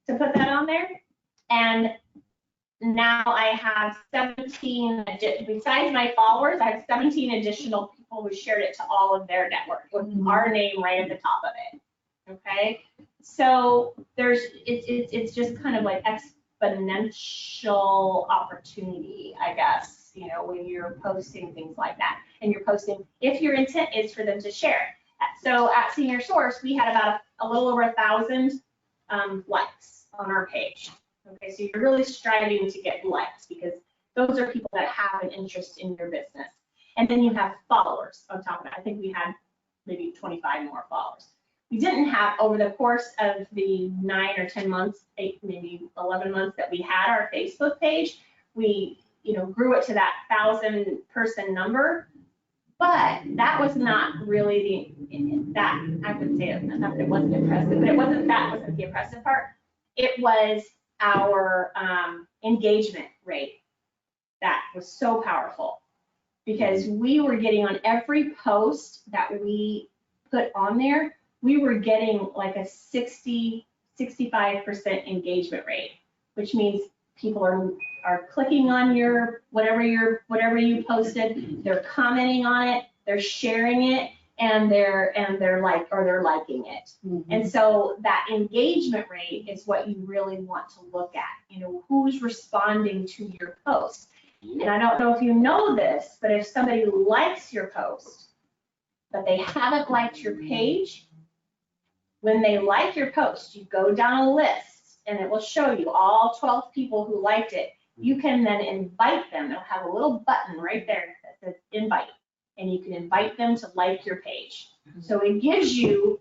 to put that on there. And now I have 17, besides my followers, I have 17 additional people who shared it to all of their network with our name right at the top of it. Okay, so it's just kind of like exponential opportunity, I guess, you know, when you're posting things like that. And you're posting, if your intent is for them to share. So at Senior Source, we had about a little over 1,000 likes on our page. Okay, so you're really striving to get likes because those are people that have an interest in your business. And then you have followers on top of it. I think we had maybe 25 more followers. We didn't have, over the course of the 9 or 10 months, 8, maybe 11 months that we had our Facebook page, we, you know, grew it to that 1,000-person number. But that was not really that, I would say, not that it wasn't impressive, but that wasn't the impressive part. It was our engagement rate that was so powerful because we were getting on every post that we put on there, we were getting like a 65% engagement rate, which means people are clicking on your whatever you posted, they're commenting on it, they're sharing it, and they're liking it. And so that engagement rate is what you really want to look at. You know, who's responding to your post. And I don't know if you know this, but if somebody likes your post, but they haven't liked your page, when they like your post, you go down a list and it will show you all 12 people who liked it. You can then invite them. They'll have a little button right there that says invite, and you can invite them to like your page. So it gives you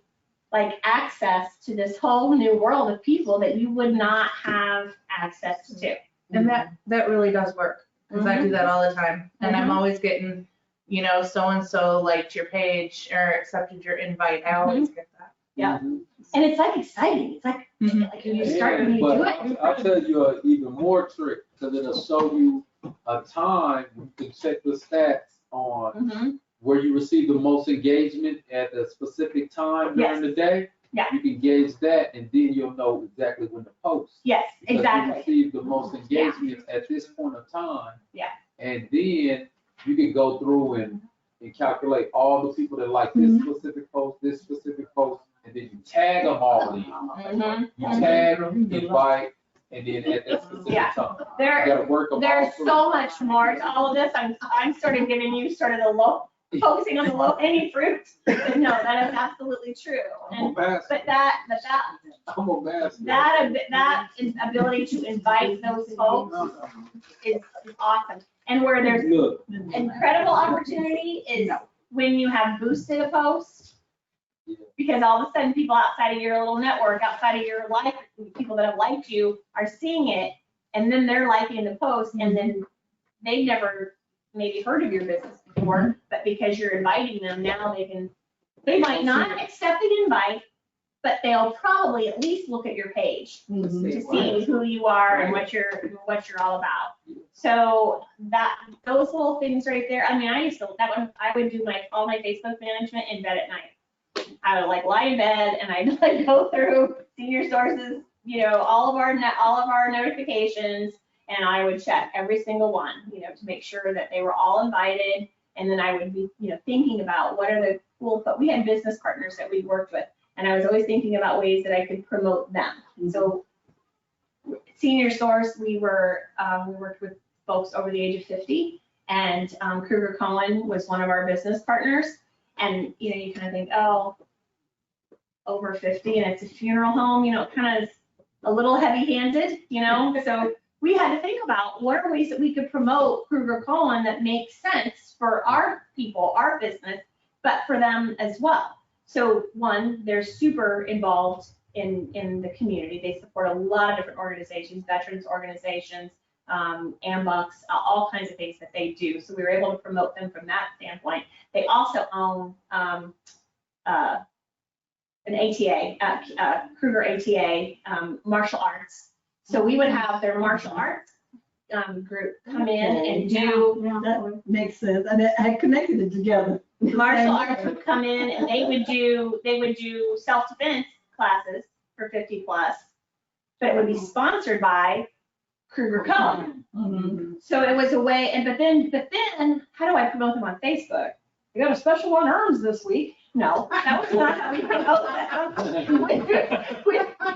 like access to this whole new world of people that you would not have access to. And that really does work, because I do that all the time. And I'm always getting, you know, so-and-so liked your page or accepted your invite. I always get that. Yeah. And it's like exciting. It's like, like when you start, when you do it. I'll tell you an even more trick, because it'll show you a time you can check the stats on where you receive the most engagement at a specific time during the day. Yeah. You can gauge that, and then you'll know exactly when to post. Yes, Because exactly. you receive the most engagement at this point of time. Yeah. And then you can go through and calculate all the people that like this specific post, and then you tag them all in. You tag, invite, and then at that specific time. You gotta work them all There's through. so much more to all of this. I'm sort of giving you sort of focusing on the low hanging fruit. But no, that is absolutely true. I'm a master. But that ability to invite those folks is awesome. And where there's incredible opportunity is when you have boosted a post, because all of a sudden people outside of your little network, outside of your life, people that have liked you are seeing it, and then they're liking the post, and then they never maybe heard of your business before, but because you're inviting them, now they might not accept the invite, but they'll probably at least look at your page to see who you are and what you're all about. So those little things right there. I mean, I would do all my Facebook management in bed at night. I would lie in bed and I'd go through Senior Sources, you know, all of our notifications, and I would check every single one, you know, to make sure that they were all invited. And then I would be, you know, thinking about what are the cool, but we had business partners that we worked with, and I was always thinking about ways that I could promote them. And so Senior Source, we worked with folks over the age of 50, and Kruger Cohen was one of our business partners. And, you know, you kind of think, oh, over 50 and it's a funeral home, you know, kind of a little heavy-handed, you know. So we had to think about what are ways that we could promote Kruger Cohen that makes sense for our people, our business, but for them as well. So one, they're super involved in the community. They support a lot of different organizations, veterans organizations, AMBUCs, all kinds of things that they do. So we were able to promote them from that standpoint. They also own an ATA, Kruger ATA, martial arts. So we would have their martial arts group come in and do. That makes sense. And I connected it together. Martial arts would come in and they would do self-defense classes for 50 plus, but it would be sponsored by Kruger Cohen. So it was a way, and but then how do I promote them on Facebook? We got a special on Earns this week. No, that was not how we promote them.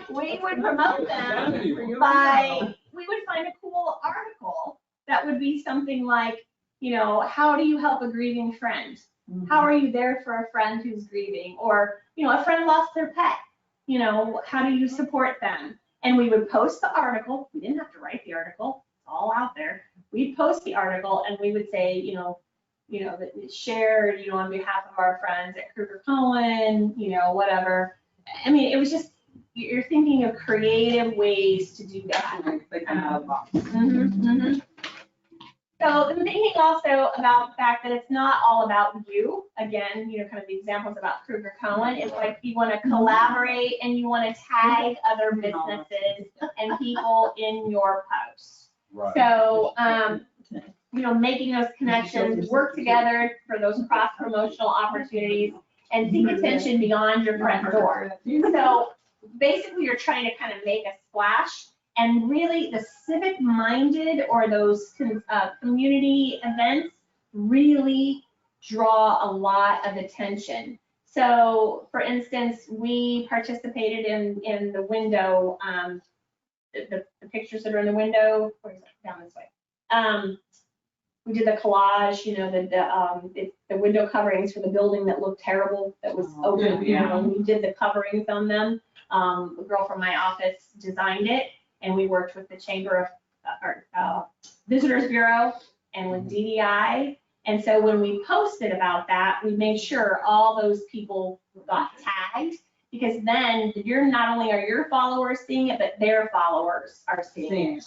We would promote them by, we would find a cool article that would be something like, you know, how do you help a grieving friend? How are you there for a friend who's grieving? Or, you know, a friend lost their pet. You know, how do you support them? And we would post the article. We didn't have to write the article. It's all out there. We'd post the article and we would say, you know, that we shared, you know, on behalf of our friends at Kruger Cohen, you know, whatever. I mean, it was just, you're thinking of creative ways to do that. So I'm thinking also about the fact that it's not all about you. Again, you know, kind of the examples about Kruger Cohen. It's like you want to collaborate and you want to tag other businesses and people in your posts. Right. So, you know, making those connections, work together for those cross-promotional opportunities and seek attention beyond your front door. So basically you're trying to kind of make a splash, and really the civic-minded or those community events really draw a lot of attention. So for instance, we participated in the window, the pictures that are in the window, where is it? Down this way. We did the collage, you know, the window coverings for the building that looked terrible, that was open, you know, and we did the coverings on them. A girl from my office designed it, and we worked with the Chamber of Visitors Bureau and with DDI. And so when we posted about that, we made sure all those people got tagged, because then you're not only are your followers seeing it, but their followers are seeing it.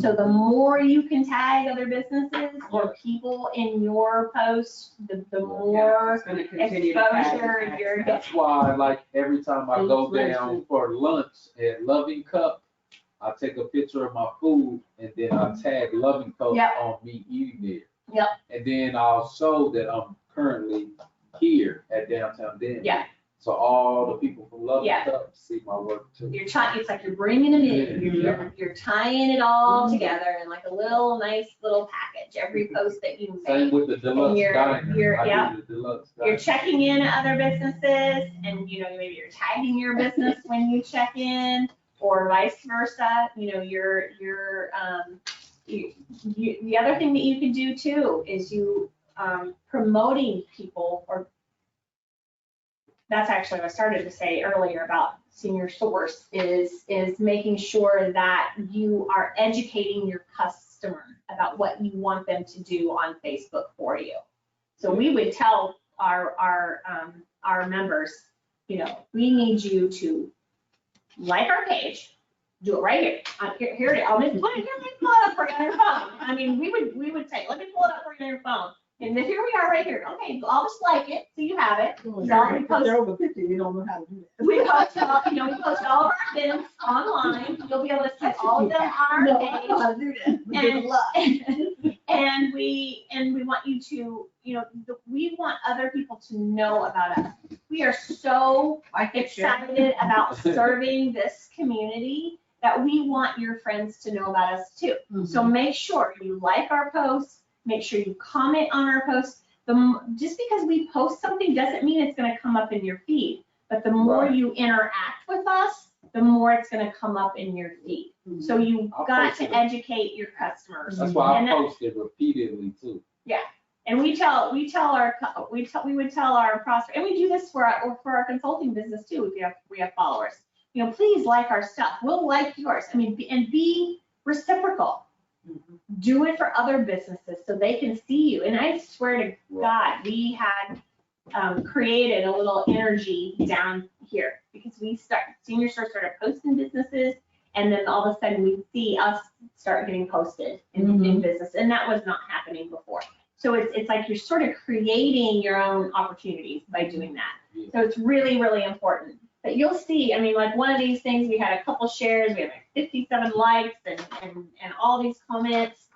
So the more you can tag other businesses or people in your post, the more exposure you're getting. That's why, like, every time I go down for lunch at Loving Cup, I take a picture of my food and then I tag Loving Cup on me eating there. Yep. And then I'll show that I'm currently here at downtown Denver. Yeah. So all the people from Loving Yeah. Cup see my work too. It's like you're bringing them in, you're tying it all together in like a nice little package, every post that you Same make. with the deluxe diner. I do the deluxe diner. You're checking in other businesses, and you know, maybe you're tagging your business when you check in, or vice versa. You know, the other thing that you can do too is you promoting people, or that's actually what I started to say earlier about Senior Source, is making sure that you are educating your customer about what you want them to do on Facebook for you. So we would tell our members, you know, we need you to like our page, do it right here. Here it is. Let me pull it up for you on your phone. I mean, we would say, let me pull it up for you on your phone. And then here we are right here. Okay, I'll just like it so you have it. So we post, over 50, you don't know how to do that. we post all, you know, we post all of our events online. You'll be able to see all of them on our page. How to do that. And we want you to, you know, we want other people to know about us. We are so excited about serving this community that we want your friends to know about us too. So make sure you like our posts. Make sure you comment on our posts. Just because we post something doesn't mean it's going to come up in your feed, but the more you interact with us, the more it's going to come up in your feed. So you've got to educate your customers. That's why I post it repeatedly too. Yeah, and we would tell our prospects, and we do this for our consulting business too. If we have followers, you know, please like our stuff. We'll like yours. I mean, and be reciprocal. Do it for other businesses so they can see you. And I swear to God, we had created a little energy down here, because Senior Source started posting businesses, and then all of a sudden we see us start getting posted in business, and that was not happening before. So it's like you're sort of creating your own opportunities by doing that. So it's really, really important. But you'll see, I mean, like one of these things, we had a couple shares, we had like 57 likes and all these comments,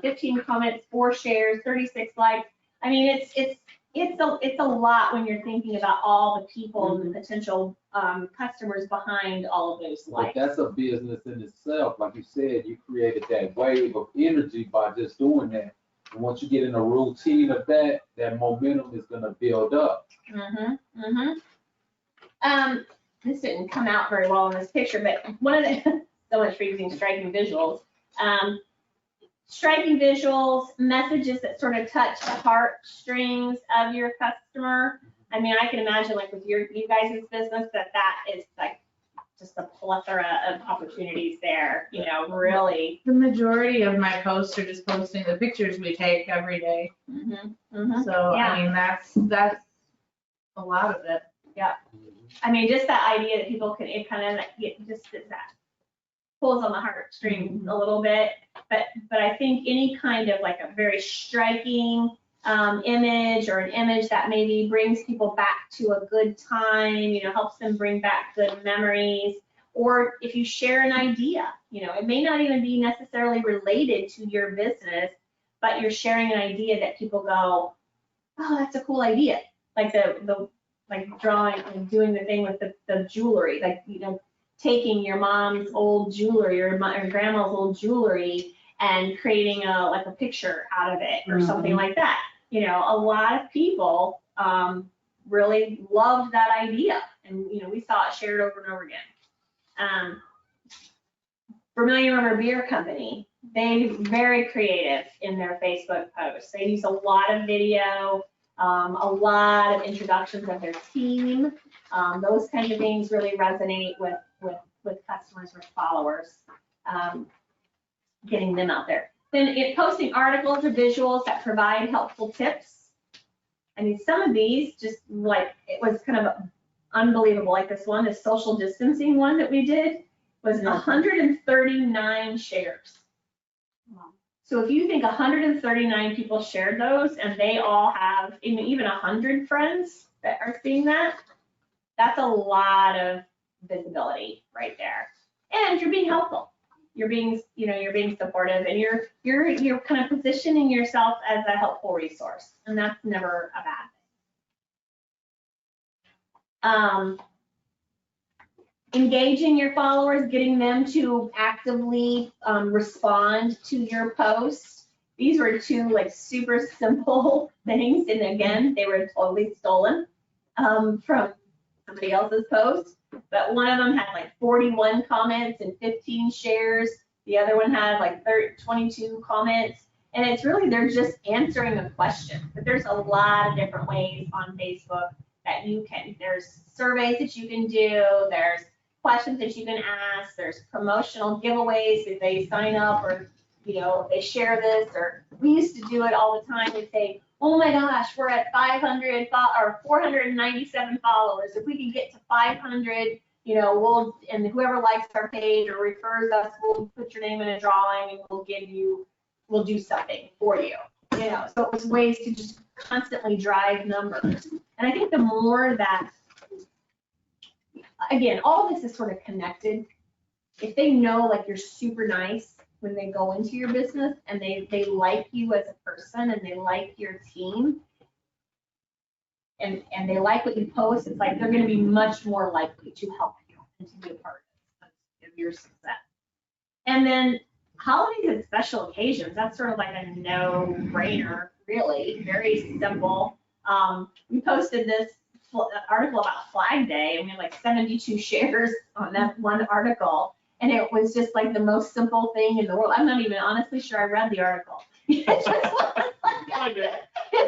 15 comments, 4 shares, 36 likes. I mean, it's it's a lot when you're thinking about all the people and the potential customers behind all of those But likes. that's a business in itself. Like you said, you created that wave of energy by just doing that. And once you get in a routine of that, that momentum is gonna build up. This didn't come out very well in this picture, but one of the, so much for using striking visuals. Striking visuals, messages that sort of touch the heartstrings of your customer. I mean, I can imagine like with you guys' business that is like just a plethora of opportunities there, you know, really. The majority of my posts are just posting the pictures we take every day. So, Yeah. I mean, that's a lot of it. I mean, just that idea that people can, it kind of just that pulls on the heartstrings a little bit. But I think any kind of like a very striking image or an image that maybe brings people back to a good time, you know, helps them bring back good memories. Or if you share an idea, you know, it may not even be necessarily related to your business, but you're sharing an idea that people go, oh, that's a cool idea. Like the like drawing and doing the thing with the jewelry, like, you know, taking your mom's old jewelry or grandma's old jewelry and creating a picture out of it or something like that. You know, a lot of people really loved that idea, and you know, we saw it shared over and over again. Vermilion River Beer Company, they're very creative in their Facebook posts. They use a lot of video, a lot of introductions of their team. Those kinds of things really resonate with customers or followers, getting them out there. Then posting articles or visuals that provide helpful tips. I mean, some of these just like, it was kind of unbelievable. Like this one, this social distancing one that we did was 139 shares. So if you think 139 people shared those and they all have even 100 friends that are seeing that, that's a lot of visibility right there. And you're being helpful. You're being, you know, you're being supportive, and you're kind of positioning yourself as a helpful resource, and that's never a bad thing. Engaging your followers, getting them to actively respond to your posts. These were two like super simple things, and again, they were totally stolen from somebody else's post. But one of them had like 41 comments and 15 shares. The other one had like 22 comments. And it's really, they're just answering a question. But there's a lot of different ways on Facebook that you can, there's surveys that you can do, there's questions that you can ask, there's promotional giveaways if they sign up or, you know, they share this, or we used to do it all the time. We'd say, oh my gosh, we're at 500 or 497 followers. If we can get to 500, you know, and whoever likes our page or refers us, we'll put your name in a drawing and we'll do something for you. You know, so it was ways to just constantly drive numbers. And I think the more that, again, all this is sort of connected. If they know like you're super nice when they go into your business and they like you as a person and they like your team and they like what you post, it's like they're going to be much more likely to help you and to be a part of your success. And then holidays and special occasions, that's sort of like a no-brainer, really, very simple. We posted this article about Flag Day, and we had like 72 shares on that one article. And it was just like the most simple thing in the world. I'm not even honestly sure I read the article.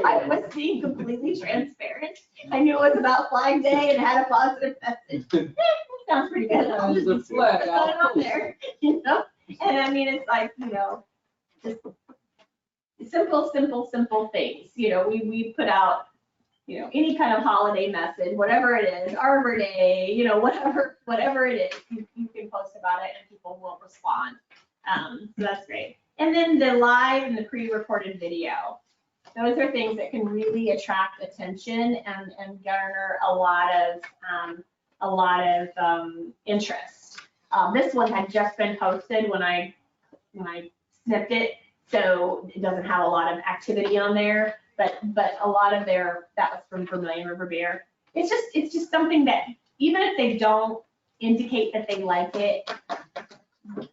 I was being completely transparent. I knew it was about Flag Day and had a positive message. Sounds pretty good. I'll just put it out there, you know? And I mean, it's like, you know, just simple things. You know, we put out, you know, any kind of holiday message, whatever it is, Arbor Day, you know, whatever it is, you can post about it and people will respond. So that's great. And then the live and the pre-recorded video. Those are things that can really attract attention and garner a lot of interest. This one had just been posted when I snipped it, so it doesn't have a lot of activity on there. but a lot of that was from Vermilion River Beer. It's just something that even if they don't indicate that they like it,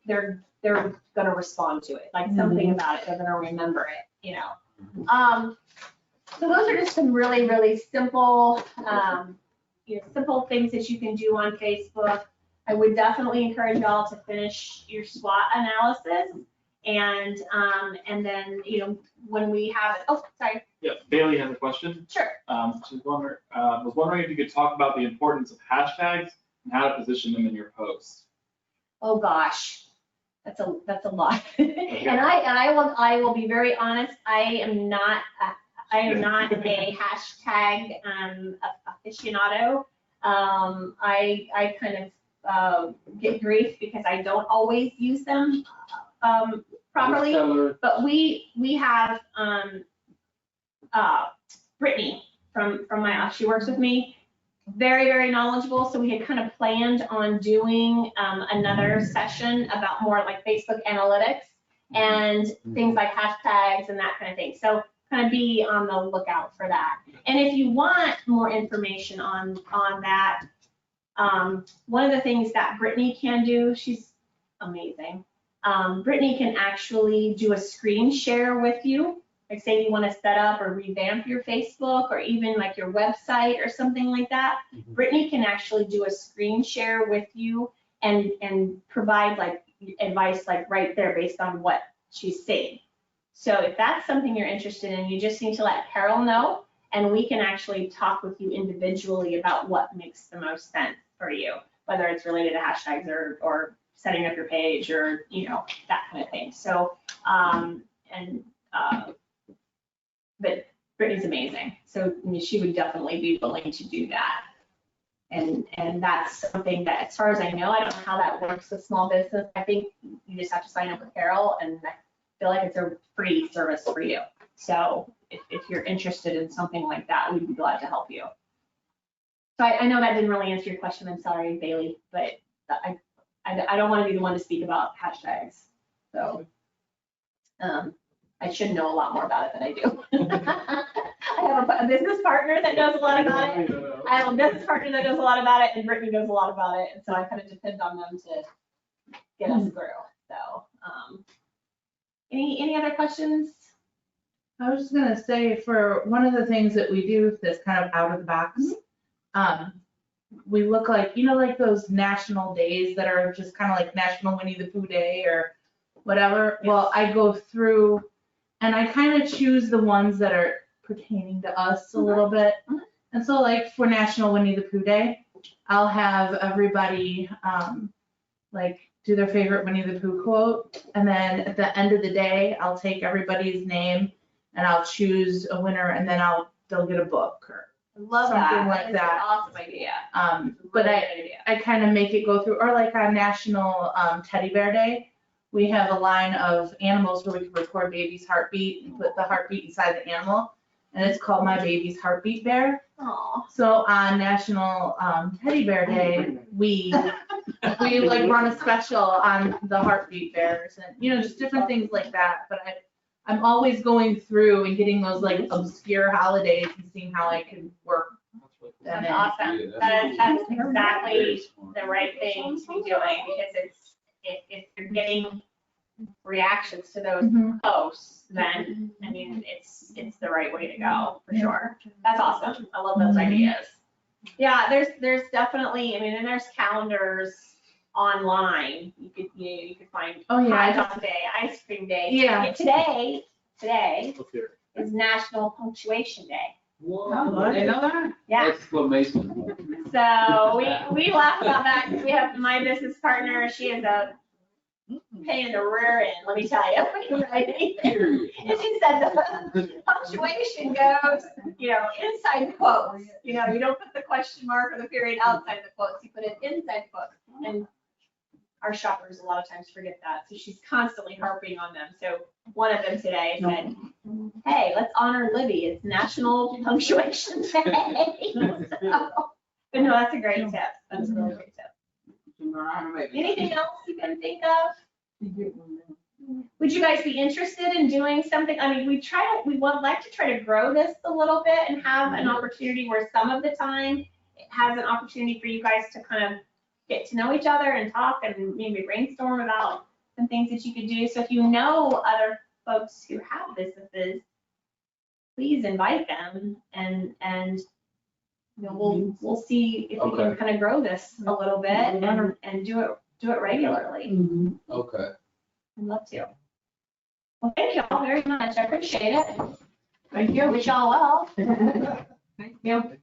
they're gonna respond to it, like something about it, they're gonna remember it, you know. So those are just some really, really simple, simple things that you can do on Facebook. I would definitely encourage y'all to finish your SWOT analysis, and then, when we have, sorry. Yeah, Bailey has a question. Sure. She's was wondering if you could talk about the importance of hashtags and how to position them in your posts. Oh gosh, that's a lot. And I will be very honest, I am not a hashtag aficionado. I kind of get grief because I don't always use them properly. But we have Brittany from my office. She works with me. Very, very knowledgeable. So we had kind of planned on doing another session about more like Facebook analytics and things like hashtags and that kind of thing. So kind of be on the lookout for that. And if you want more information on that, one of the things that Brittany can do, she's amazing. Brittany can actually do a screen share with you. Like say you want to set up or revamp your Facebook or even like your website or something like that. Brittany can actually do a screen share with you and provide like advice like right there based on what she's saying. So if that's something you're interested in, you just need to let Carol know, and we can actually talk with you individually about what makes the most sense for you, whether it's related to hashtags or setting up your page or, that kind of thing. So, but Brittany's amazing. So she would definitely be willing to do that. And that's something that, as far as I know, I don't know how that works with small business. I think you just have to sign up with Carol, and I feel like it's a free service for you. So if you're interested in something like that, we'd be glad to help you. So I know that didn't really answer your question. I'm sorry, Bailey, but I don't want to be the one to speak about hashtags. So I should know a lot more about it than I do. I have a business partner that knows a lot about it. I have a business partner that knows a lot about it, and Brittany knows a lot about it. And so I kind of depend on them to get us through. So any other questions? I was just gonna say, for one of the things that we do that's kind of out of the box, we look like, like those national days that are just kind of like National Winnie the Pooh Day or whatever. Yes. Well, I go through and I kind of choose the ones that are pertaining to us a little bit. And so like for National Winnie the Pooh Day, I'll have everybody like do their favorite Winnie the Pooh quote. And then at the end of the day, I'll take everybody's name and I'll choose a winner, and then they'll get a book or Love something that. like that. Awesome idea. But I kind of make it go through, or like on National Teddy Bear Day, we have a line of animals where we can record baby's heartbeat and put the heartbeat inside the animal, and it's called My Baby's Heartbeat Bear. Aww. So on National Teddy Bear Day, we like run a special on the heartbeat bears and just different things like that. But I'm always going through and getting those like obscure holidays and seeing how I can work. That's awesome. That's exactly the right thing to be doing, because if you're getting reactions to those posts, then I mean it's the right way to go for sure. That's awesome. I love those ideas. Yeah, there's definitely, I mean, and there's calendars online. You could find hot dog day, ice cream day. Yeah. Today is National Punctuation Day. Whoa, I know that. Yeah. Exclamation. So we laugh about that because we have my business partner. She is a pain in the rear end, let me tell you. And she said the punctuation goes, inside the quotes. You don't put the question mark or the period outside the quotes. You put it inside the quotes. And our shoppers a lot of times forget that. So she's constantly harping on them. So one of them today said, hey, let's honor Libby. It's National Punctuation Day. But no, that's a great tip. That's a really great tip. Anything else you can think of? Would you guys be interested in doing something? I mean, we would like to try to grow this a little bit and have an opportunity where some of the time it has an opportunity for you guys to kind of get to know each other and talk and maybe brainstorm about some things that you could do. So if you know other folks who have businesses, please invite them and you know, we'll see if we can Okay. kind of grow this a little bit and do it regularly. Mhm. Okay. I'd love to. Well, thank you all very much. I appreciate it. Thank you. Wish y'all well. Thank you.